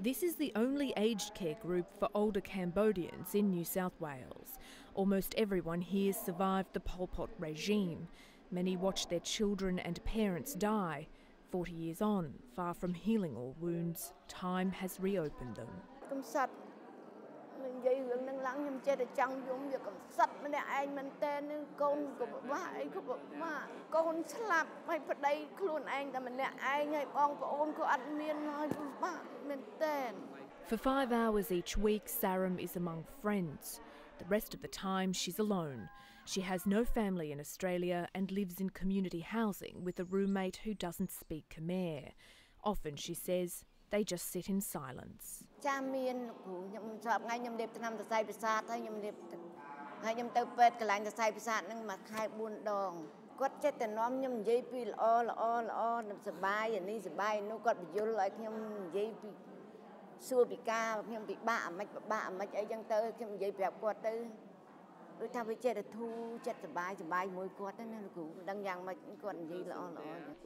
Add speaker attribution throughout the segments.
Speaker 1: This is the only aged care group for older Cambodians in New South Wales. Almost everyone here survived the Pol Pot regime. Many watched their children and parents die. 40 years on, far from healing all wounds, time has reopened them. For 5 hours each week, Sarim is among friends. The rest of the time, she's alone. She has no family in Australia and lives in community housing with a roommate who doesn't speak Khmer. Often, she says, they just sit in silence.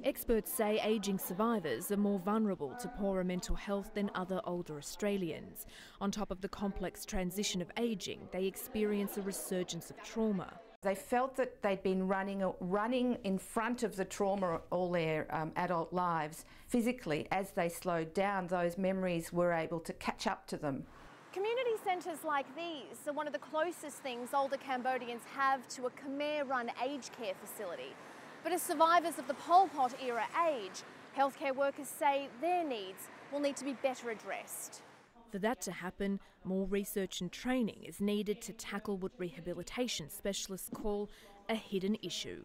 Speaker 1: Experts say ageing survivors are more vulnerable to poorer mental health than other older Australians. On top of the complex transition of ageing, they experience a resurgence of trauma.
Speaker 2: They felt that they'd been running in front of the trauma all their adult lives. Physically, as they slowed down, those memories were able to catch up to them.
Speaker 3: Community centres like these are one of the closest things older Cambodians have to a Khmer-run aged care facility. But as survivors of the Pol Pot era age, healthcare workers say their needs will need to be better addressed.
Speaker 1: For that to happen, more research and training is needed to tackle what rehabilitation specialists call a hidden issue.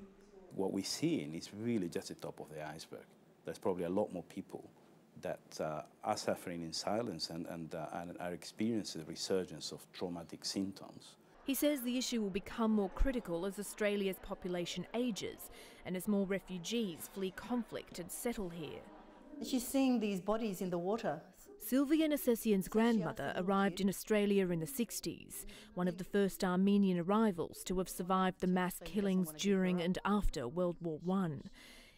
Speaker 4: What we're seeing is really just the top of the iceberg. There's probably a lot more people that are suffering in silence and are experiencing the resurgence of traumatic symptoms.
Speaker 1: He says the issue will become more critical as Australia's population ages and as more refugees flee conflict and settle here.
Speaker 5: She's seeing these bodies in the water.
Speaker 1: Sylvia Nassessian's grandmother arrived in Australia in the 60s, one of the first Armenian arrivals to have survived the mass killings during and after World War I.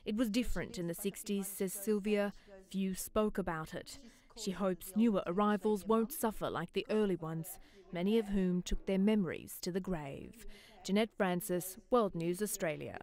Speaker 1: It was different in the 60s, says Sylvia. Few spoke about it. She hopes newer arrivals won't suffer like the early ones, many of whom took their memories to the grave. Jeanette Francis, World News Australia.